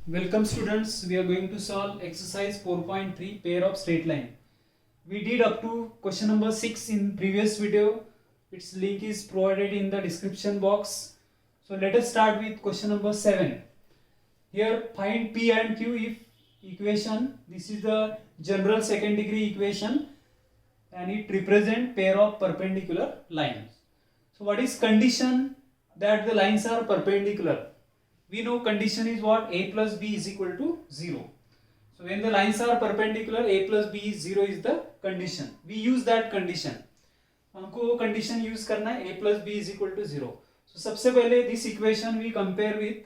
Welcome students, we are going to solve exercise 4.3 pair of straight line. We did up to question number 6 in previous video. Its link is provided in the description box. So let us start with question number 7. Here find P and Q if equation. This is the general second degree equation and it represents pair of perpendicular lines. So what is condition that the lines are perpendicular? We know condition is what? A plus B is equal to 0. So when the lines are perpendicular, A plus B is 0 is the condition. We use that condition. हमको वो condition use करना है A plus B is equal to 0. So सबसे पहले this equation we compare with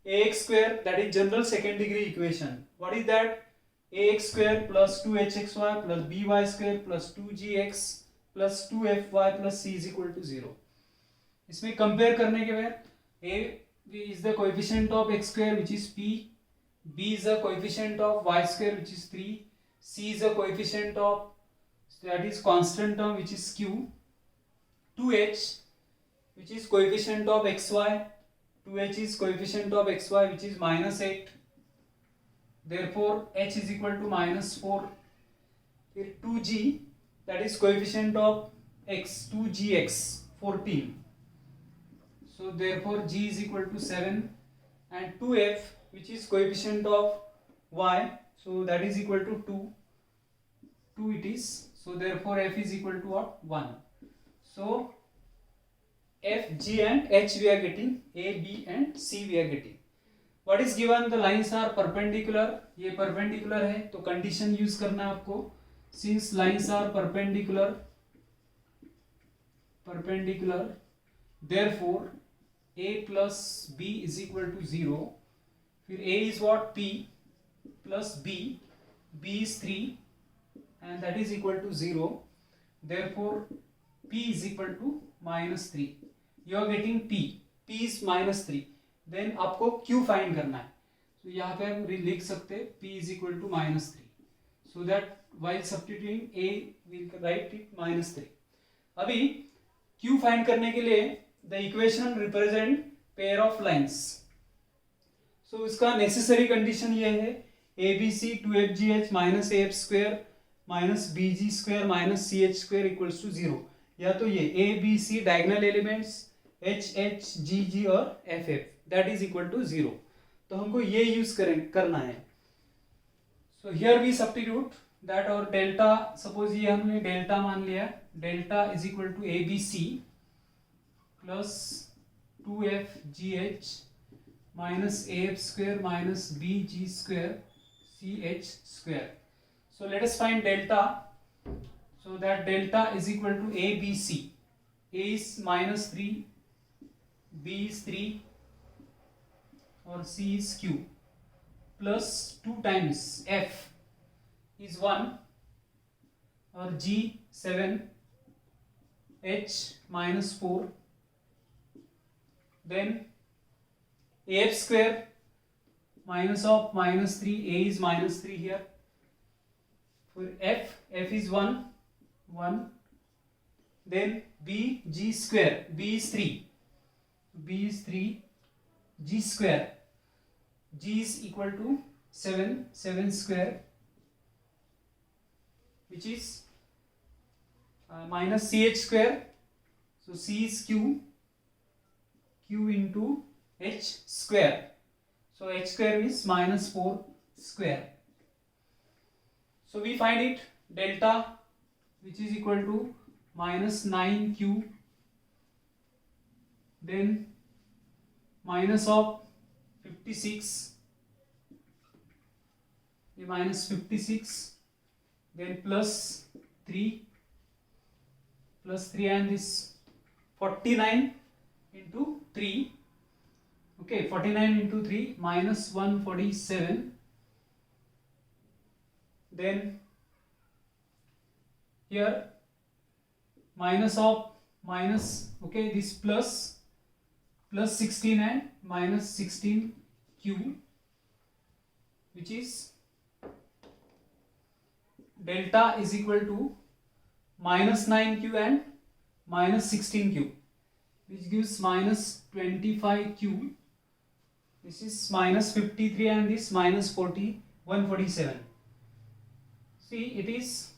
ax square, that is general second degree equation. What is that? Ax square plus 2hxy plus by square plus 2gx plus 2fy plus c is equal to 0. इसमें compare करने के बाद A is the coefficient of x square which is p, b is the coefficient of y square which is 3, c is the coefficient of that is constant term which is q, 2h which is coefficient of xy, 2h is coefficient of xy which is minus 8, therefore h is equal to minus 4. Here 2g that is coefficient of x, 2gx 14. So therefore g is equal to 7 and 2f which is coefficient of y, so that is equal to 2 it is, so therefore f is equal to what? 1. So f, g and h we are getting, a, b and c we are getting. What is given? The lines are perpendicular, ये perpendicular है तो condition use करना है आपको. Since lines are perpendicular, therefore a plus b is equal to 0. फिर a is what? P plus b, b is 3 and that is equal to 0. Therefore p is equal to minus 3. You are getting p is minus 3. Then आपको q find करना है. So यहाँ पे हम लिख सकते हैं p is equal to minus 3. So that while substituting a we'll write it minus 3. अभी q find करने के लिए the equation represent pair of lines. So इसका necessary condition ये है ABC 2FGH minus AF square minus BG square minus CH square equals to 0. या तो ये ABC diagonal elements HH GG और FF that is equal to 0. तो हमको ये use करना है. So here we substitute that और delta, suppose ये हमने delta मान लिया, delta is equal to ABC plus 2FGH minus AF square minus BG square CH square. So let us find delta. So that delta is equal to ABC. A is minus 3, B is 3 or C is Q plus 2 times F is 1 or G 7, H minus 4. Then AF square minus of minus 3, A is minus 3 here. For F is 1. Then B, G square, B is 3, G square, G is equal to 7 square which is minus CH square. So C is Q into H square. So H square is minus 4 square. So we find it delta which is equal to minus 9Q, then minus of 56, minus 56, then plus 3 and this 49 into 3, okay, 49 into 3 minus 147, then here minus of minus, okay, this plus 16 and minus 16Q which is delta is equal to minus 9Q and minus 16Q which gives minus 25Q This is minus 53 and this minus 147. See, it is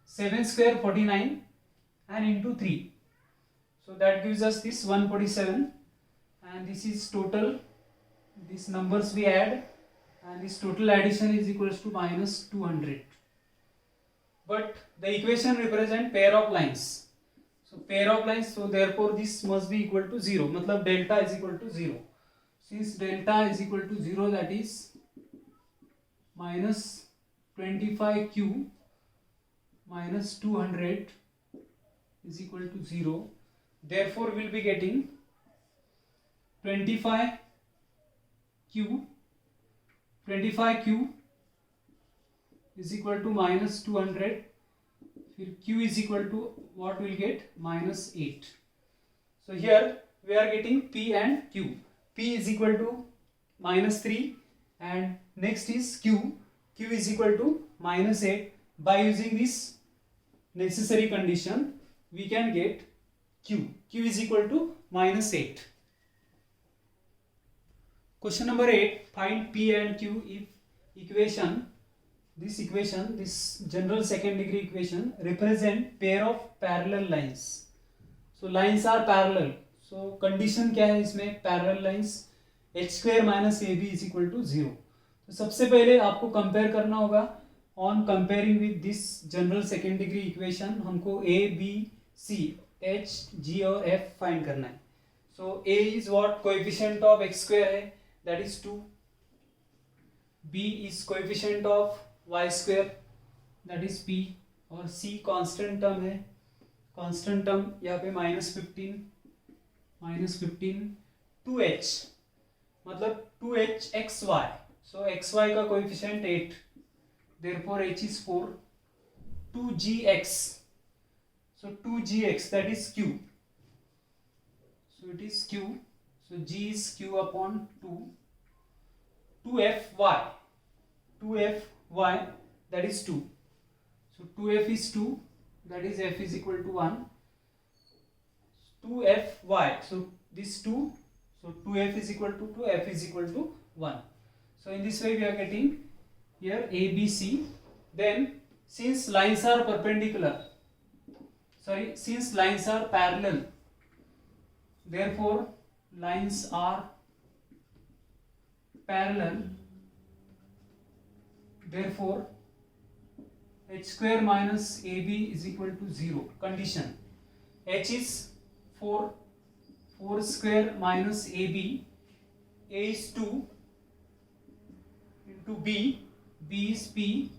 7 square 49 and into 3. So that gives us this 147, and this is total. These numbers we add, and this total addition is equals to minus 200. But the equation represent pair of lines. So pair of lines, so therefore this must be equal to 0. Matlab delta is equal to 0. Since delta is equal to 0, that is minus 25q minus 200 is equal to 0. Therefore we will be getting 25q is equal to minus 200. Q is equal to what we will get, minus 8. So here we are getting P and Q. P is equal to minus 3 and next is Q. Q is equal to minus 8. By using this necessary condition, we can get Q. Q is equal to minus 8. Question number 8. Find P and Q if this general second degree equation represent pair of parallel lines. So lines are parallel. So condition क्या है इसमें, parallel lines h square minus ab is equal to 0. तो सबसे पहले आपको compare करना होगा. On comparing with this general second degree equation, हमको a, b, c, h, g और f फाइंड करना है. So a is what, coefficient of x square है, that is 2. b is coefficient of y square, that is p. और c constant term है. constant term यहाँ पे minus 15. 2h मतलब 2h xy. So xy का coefficient 8. Therefore h is 4. 2gx. So 2gx, that is q. So it is q. So g is q upon 2. 2fy. 2fy, that is 2. So 2f is 2. That is f is equal to 1. 2fy. So this 2. So 2f is equal to 2. F is equal to 1. So in this way we are getting here a, b, c. Then since lines are since lines are parallel, therefore lines are parallel, therefore h square minus ab is equal to 0. Condition, h is 4 square minus ab, a is 2 into b is p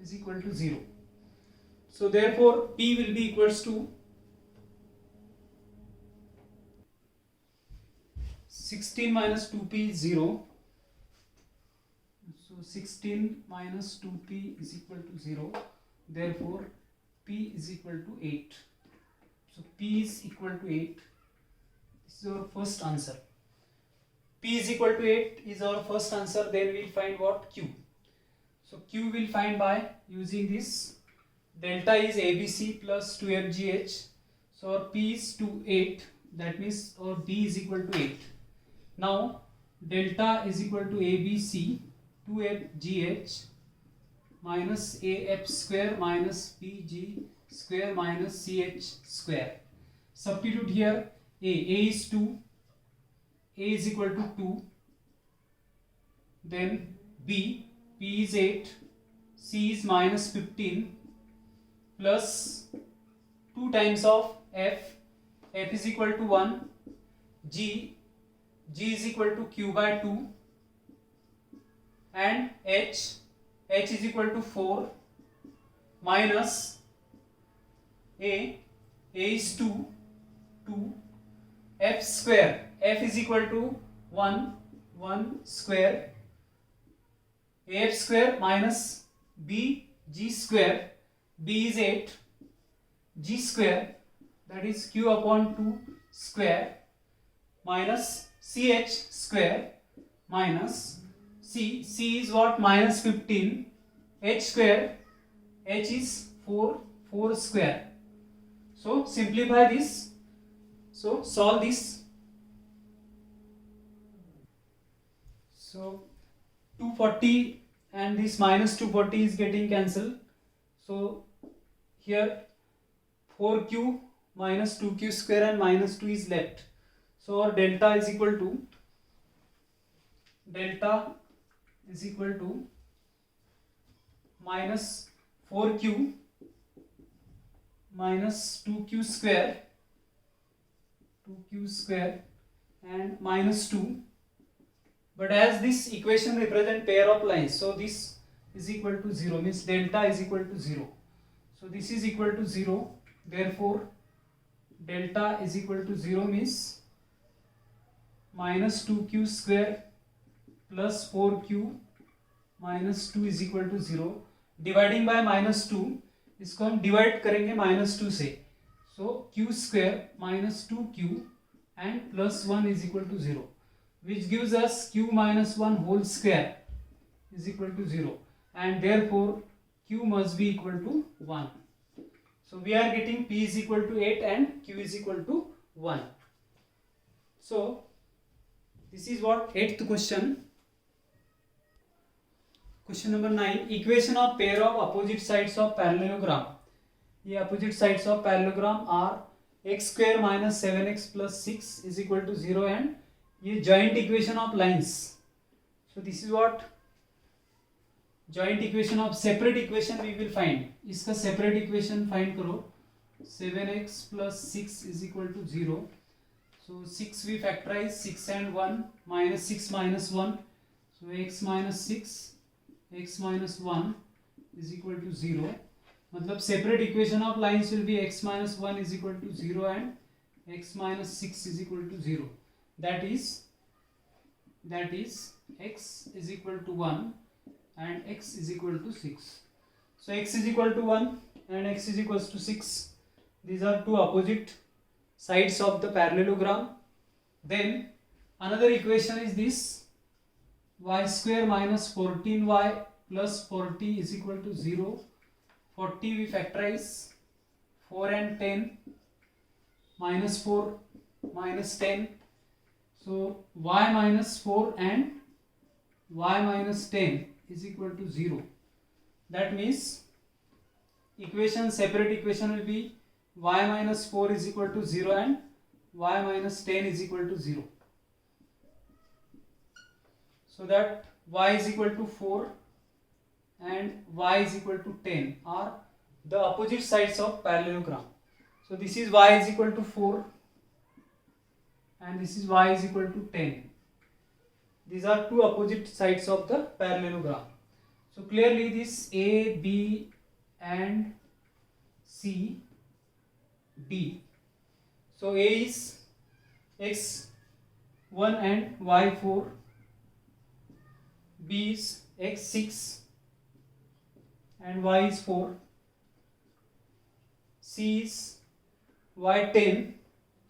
is equal to 0. So therefore p will be equals to 16 minus 2p is 0. So 16 minus 2p is equal to 0. Therefore p is equal to 8. So p is equal to 8. This is our first answer. P is equal to 8 is our first answer. Then we will find what, q. So q will find by using this. Delta is abc plus 2fgh. So our p is 8. That means our d is equal to 8. Now delta is equal to abc 2fgh minus af square minus pg square minus ch square. Substitute here. A is 2. A is equal to 2. Then b is 8. C is minus 15 plus 2 times of f. F is equal to 1. G is equal to q by 2. And h is equal to 4 minus a is 2 f square. F is equal to 1 square. Af square minus b g square. B is 8. G square, that is q upon 2 square minus ch square minus c is what, minus 15. H square, h is 4 square. So simplify this. So solve this. So 240 and this minus 240 is getting cancelled. So here 4q minus 2q square and minus 2 is left. So our delta is equal to minus 4q minus 2q square and minus 2. But as this equation represents pair of lines, so this is equal to 0, means delta is equal to 0. So this is equal to 0, therefore delta is equal to 0 means minus 2q square plus 4q minus 2 is equal to 0. Dividing by minus 2, इसको हम divide करेंगे minus 2 से. सो q square minus 2q and plus 1 is equal to 0, which gives us q minus 1 whole square is equal to 0, and therefore q must be equal to 1. So we are getting p is equal to 8 and q is equal to 1. So this is what 8th question. Question number 9. Equation of pair of opposite sides of parallelogram. ये opposite sides of parallelogram are x square minus 7x plus 6 is equal to 0 and ये joint equation of lines. So this is what joint equation of separate equation we will find. इसका separate equation find करो. 7x plus 6 is equal to 0. So 6 we factorize, 6 and 1 minus 6 minus 1. So x minus 6, x minus 1 is equal to 0. मतलब separate equation of lines will be x minus 1 is equal to 0 and x minus 6 is equal to 0. That is x is equal to 1 and x is equal to 6. So x is equal to 1 and x is equal to 6. These are two opposite sides of the parallelogram. Then another equation is this: y square minus 14y plus 40 is equal to 0. 40 we factorize, 4 and 10, minus 4 minus 10. So y minus 4 and y minus 10 is equal to 0. That means separate equation will be y minus 4 is equal to 0 and y minus 10 is equal to 0. So that y is equal to 4 and y is equal to 10 are the opposite sides of parallelogram. So this is y is equal to 4 and this is y is equal to 10. These are two opposite sides of the parallelogram. So clearly this A, B and C, D. So A is x1 and y4, B is x6 and y is 4, C is y10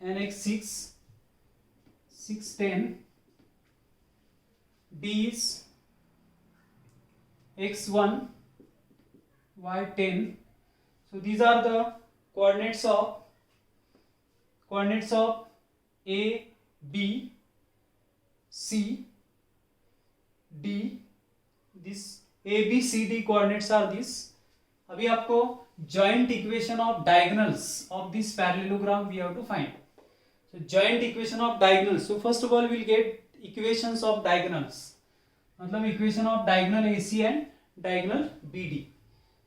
and x6, 610, D is x1, y10. So these are the coordinates of A, B, C, D. This A, B, C, D coordinates are this. अभी आपको joint equation of diagonals of this parallelogram we have to find. So joint equation of diagonals. So first of all we will get equations of diagonals. मतलब equation of diagonal AC and diagonal BD.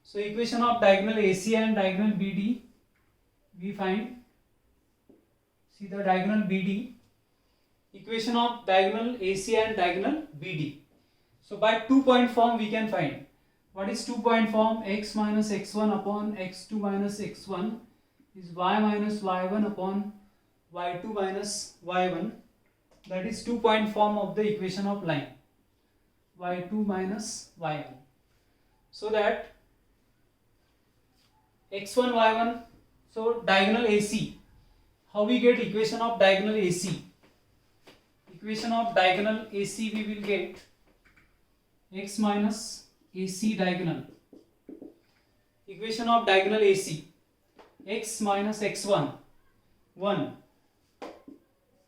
So equation of diagonal AC and diagonal BD we find. See the diagonal BD. Equation of diagonal AC and diagonal BD. So by 2-point form we can find. What is 2-point form? X minus x1 upon x2 minus x1 is y minus y1 upon y2 minus y1. That is 2-point form of the equation of line. y2 minus y1. So that x1 y1, so diagonal AC. How we get equation of diagonal AC? Equation of diagonal AC we will get x minus AC diagonal. Equation of diagonal AC, x minus x1 1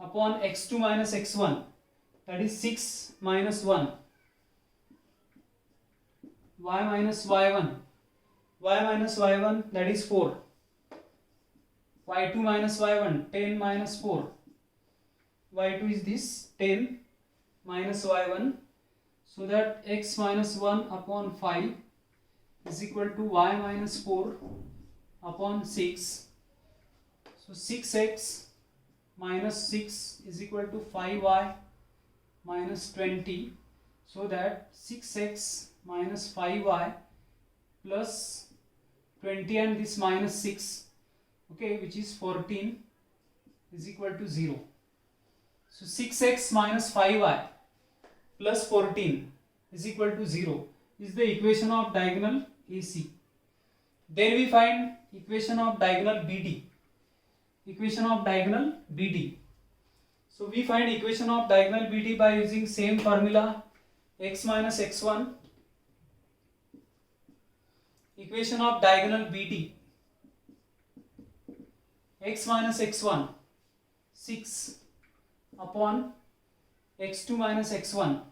upon x2 minus x1 that is 6 minus 1, y minus y1, y minus y1 that is 4, y2 minus y1 10 minus 4, y2 is this 10 minus y1, so that x minus 1 upon 5 is equal to y minus 4 upon 6. So 6x minus 6 is equal to 5y minus 20, so that 6x minus 5y plus 20 and this minus 6, okay, which is 14 is equal to 0. So 6x minus 5y plus 14 is equal to 0 is the equation of diagonal AC. Then we find equation of diagonal BD. Equation of diagonal BD. So we find equation of diagonal BD by using same formula, x minus x1. Equation of diagonal BD, x minus x1 6 upon x2 minus x1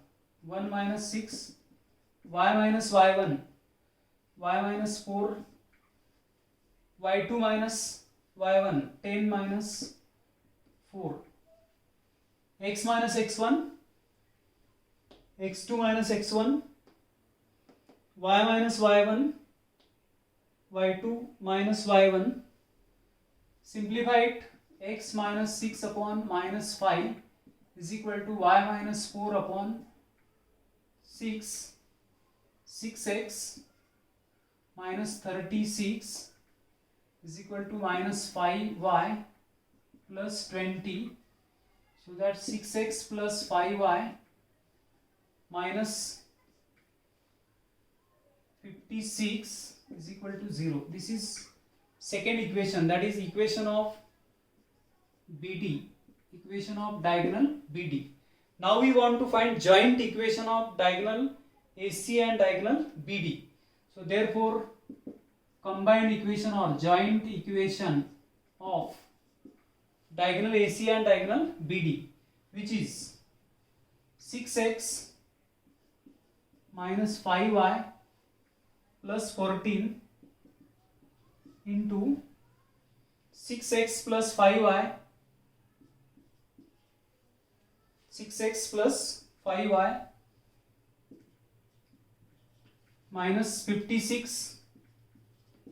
1 minus 6, y minus y1 y minus 4, y2 minus y1 10 minus 4, x minus x1 x2 minus x1 y minus y1 y2 minus y1, simplify it, x minus 6 upon minus 5 is equal to y minus 4 upon 6, 6x minus 36 is equal to minus 5y plus 20, so that 6x plus 5y minus 56 is equal to 0. This is second equation, that is equation of BD, equation of diagonal BD. Now we want to find joint equation of diagonal AC and diagonal BD. So therefore combined equation or joint equation of diagonal AC and diagonal BD, which is 6x minus 5y plus 14 into 6x plus 5y, 6x plus 5y minus 56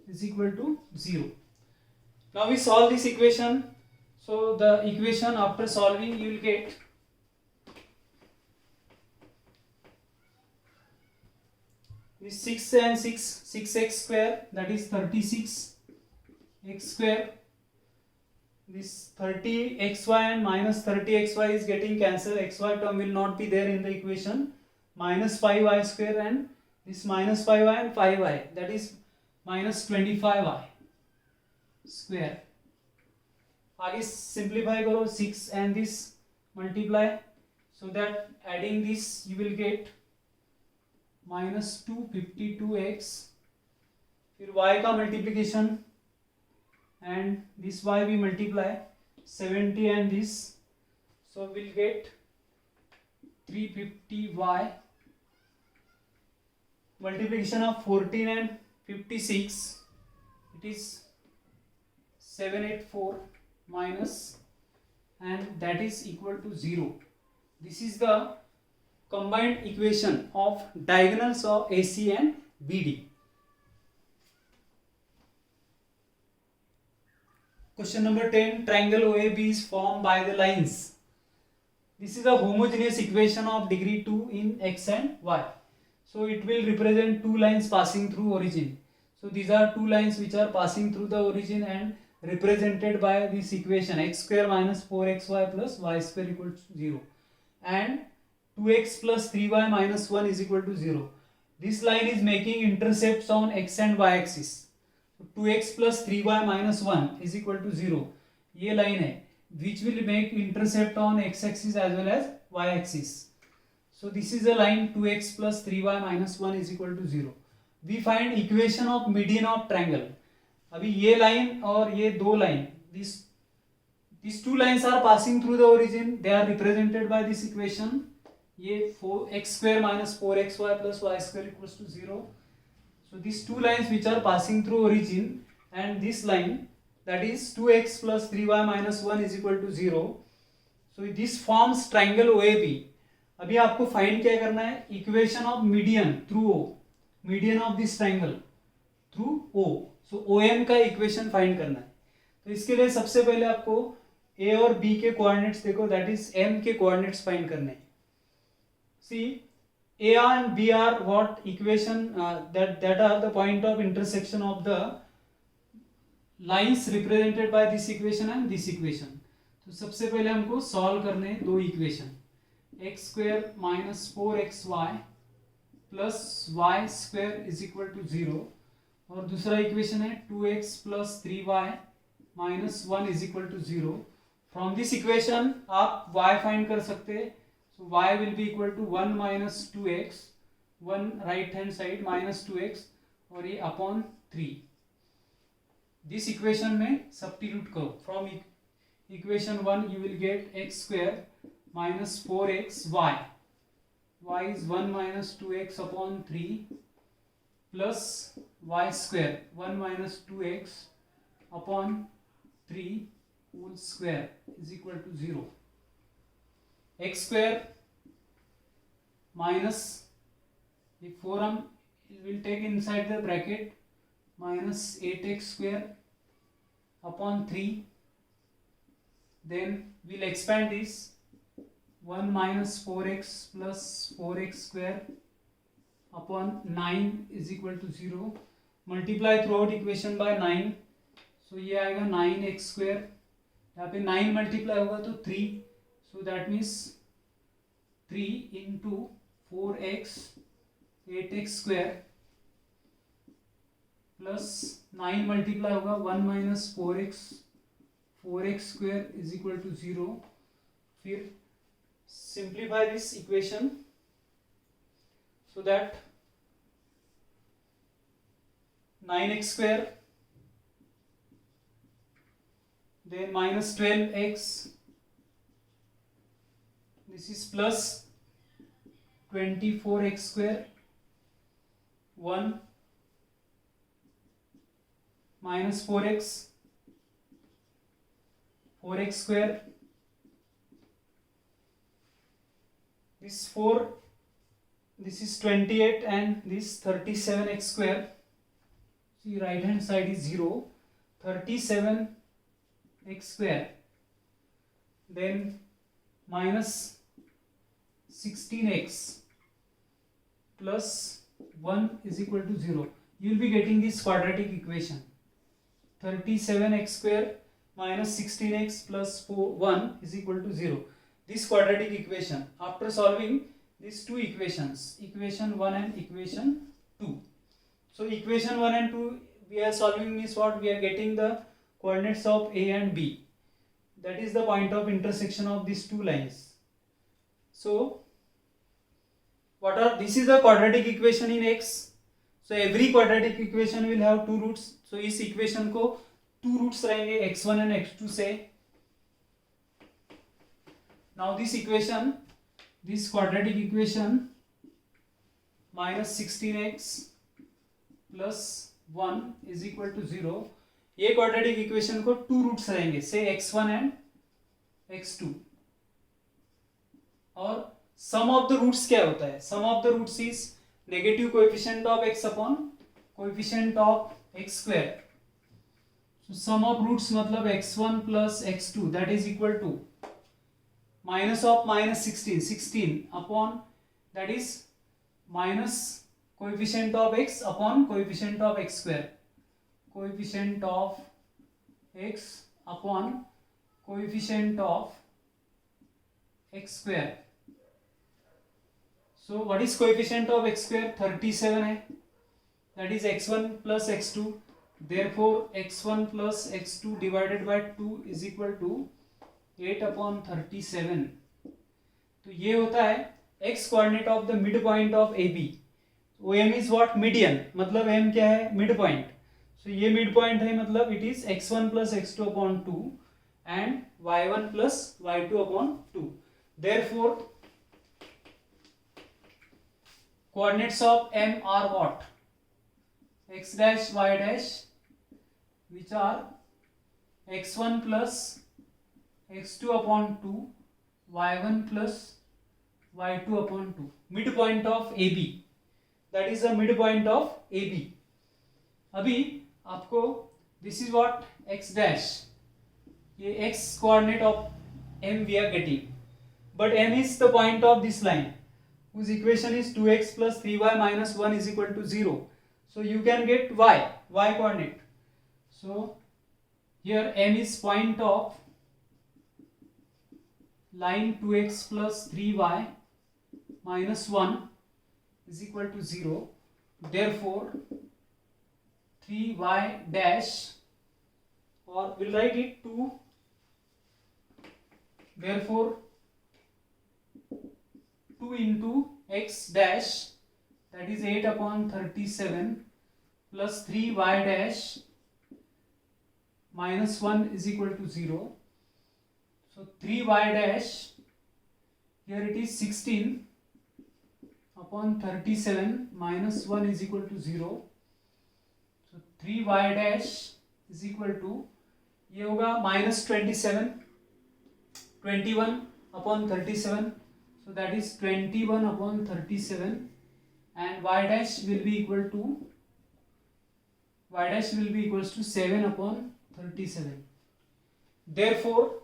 is equal to 0. Now we solve this equation. So the equation after solving you will get this 6 and 6, 6x square, that is 36 x square. This 30xy and minus 30xy is getting cancelled, xy term will not be there in the equation, minus 5y square and this minus 5y and 5y, that is minus 25y square. आगे simplify करो, 6 and this multiply, so that adding this you will get minus 252x, फिर y का multiplication and this y we multiply 70 and this, so we'll get 350y, multiplication of 14 and 56, it is 784 minus, and that is equal to 0. This is the combined equation of diagonals of AC and BD. Question number 10, triangle OAB is formed by the lines. This is a homogeneous equation of degree 2 in x and y. So it will represent two lines passing through origin. So these are two lines which are passing through the origin and represented by this equation, x square minus 4xy plus y square equals to 0, and 2x plus 3y minus 1 is equal to 0. This line is making intercepts on x and y axis. So 2x plus 3y minus 1 is equal to 0. ये line है which will make intercept on x axis as well as y axis. So this is a line 2x plus 3y minus 1 is equal to 0. We find equation of median of triangle. अभी ये line और ये दो line, these two lines are passing through the origin, they are represented by this equation, ये 4x square minus 4xy plus y square equals to 0. So these two lines which are passing through origin and this line, that is 2x plus 3y minus 1 is equal to 0. So this forms triangle OAB. अभी आपको find क्या करना है, equation of median through O, median of this triangle through O. So OM का equation find करना है. तो इसके लिए सबसे पहले आपको A और B के कोऑर्डिनेट्स देखो, दैट इज M के कोऑर्डिनेट्स फाइंड करने हैं. सी A and B are what equation that are the point of intersection of the lines represented by this equation and this equation. तो सबसे पहले हमको सॉल्व करने हैं दो equation, x square minus 4xy plus y square is equal to 0 और दूसरा equation है 2x plus 3y minus 1 is equal to 0. From this equation आप y फाइंड कर सकते हैं. So y will be equal to 1 minus 2x, 1 right hand side minus 2x और ये upon 3. This equation में substitute करो. From equation 1 you will get x square minus 4xy. Y is 1 minus 2x upon 3 plus y square 1 minus 2x upon 3 whole square is equal to 0. X square minus the 4 will take inside the bracket minus 8x square upon 3. Then we'll expand this 1 minus 4x plus 4x square upon 9 is equal to 0. Multiply throughout equation by 9. So ये आएगा 9x square. यहाँ पे 9 multiply होगा तो 3. So that means 3 into 4x 8x square plus 9 multiply होगा 1 minus 4x square is equal to 0. फिर simplify this equation so that 9x square then minus 12x, this is plus 24x square, 1 minus 4x square, this 4, this is 28 and this 37x square. See, right hand side is 0, 37x square, then minus 16x plus 1 is equal to 0. You will be getting this quadratic equation, 37x square minus 16x plus 1 is equal to 0. This quadratic equation, after solving these two equations, equation 1 and equation 2. So equation 1 and 2 we are solving means what? We are getting the coordinates of A and B. That is the point of intersection of these two lines. So this is the quadratic equation in X. So every quadratic equation will have two roots. So इस equation को two roots रहेंगे x1 and x2 से. Now this equation, this quadratic equation minus 16x plus 1 is equal to 0. ये quadratic equation को two roots रहेंगे, से x1 and x2. और सम of the roots क्या होता है? Sum of the roots is negative coefficient of x upon coefficient of x square. So sum of roots मतलब x1 plus x2 that is equal to minus of minus 16 upon that is minus coefficient of x upon coefficient of x square. Coefficient of x upon coefficient of x square. So what is coefficient of x square? 37 है. That is x1 plus x2. Therefore x1 plus x2 divided by 2 is equal to 8 upon 37. तो ये होता है x coordinate of the midpoint of AB. OM is what? Median. मतलब M क्या है? Midpoint. So ये mid point है, मतलब it is x1 plus x2 upon 2 and y1 plus y2 upon 2. Therefore coordinates of M are what? X dash y dash, which are x1 plus x2 upon 2, y1 plus y2 upon 2. Midpoint of AB. That is the midpoint of AB. अभी आपको this is what x dash, ये x coordinate of M we are getting, but M is the point of this line whose equation is 2x plus 3y minus 1 is equal to 0. So you can get y coordinate. So here M is point of line 2x plus 3y minus 1 is equal to 0. Therefore 3y dash, or we'll write it 2. Therefore 2 into x dash, that is 8 upon 37 plus 3y dash minus 1 is equal to 0. So 3y dash, here it is 16 upon 37 minus 1 is equal to 0. So 3y dash is equal to, ये होगा minus 21 upon 37. So that is 21 upon 37, and y dash will be equal to, y dash will be equals to 7 upon 37. Therefore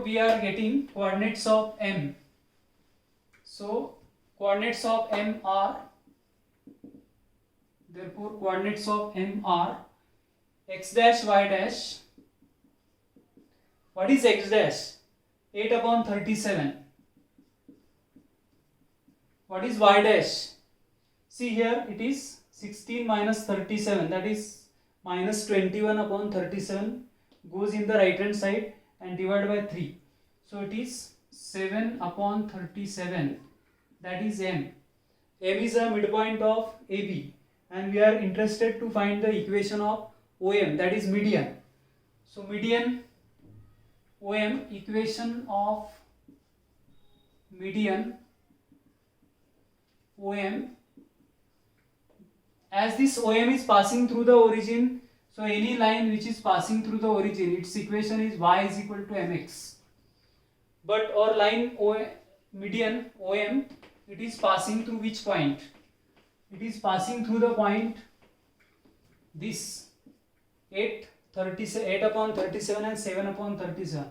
we are getting coordinates of M. So coordinates of M are, therefore coordinates of M are x dash y dash. What is x dash? 8 upon 37. What is y dash? See here it is 16 minus 37, that is minus 21 upon 37, goes in the right hand side and divided by 3. So it is 7 upon 37, that is M. M is a midpoint of AB, and we are interested to find the equation of OM, that is median. So median OM, equation of median OM, as this OM is passing through the origin, so any line which is passing through the origin, its equation is y is equal to mx. But our line median OM, it is passing through which point? It is passing through the point this 8 upon 37 and 7 upon 37.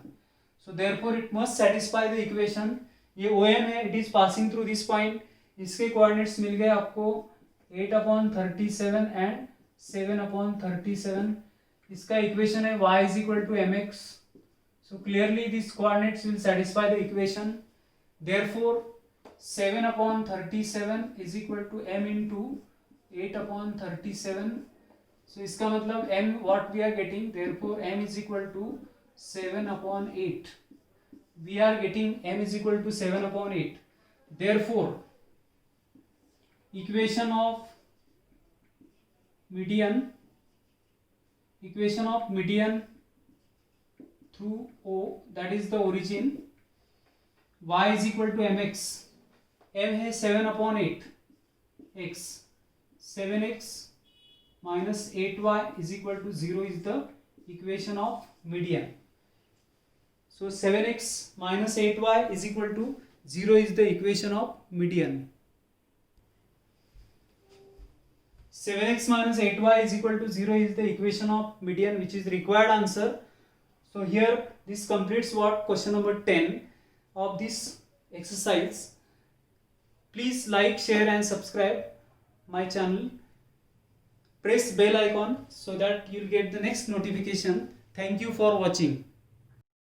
So therefore it must satisfy the equation. ये OM है, it is passing through this point. इसके coordinates मिल गए आपको 8 upon 37 and 7 upon 37. इसका equation है y is equal to mx. So clearly these coordinates will satisfy the equation. Therefore 7 upon 37 is equal to m into 8 upon 37. So इसका मतलब m what we are getting, therefore m is equal to 7 upon 8. We are getting m is equal to 7 upon 8. Therefore equation of median through O, that is the origin, y is equal to mx. M है 7 upon 8 x, 7x minus 8y is equal to 0 is the equation of median. So 7x minus 8y is equal to 0 is the equation of median. 7x minus 8y is equal to 0 is the equation of median, which is required answer. So here this completes what question number 10 of this exercise. Please like, share and subscribe my channel. Press bell icon so that you'll get the next notification. Thank you for watching.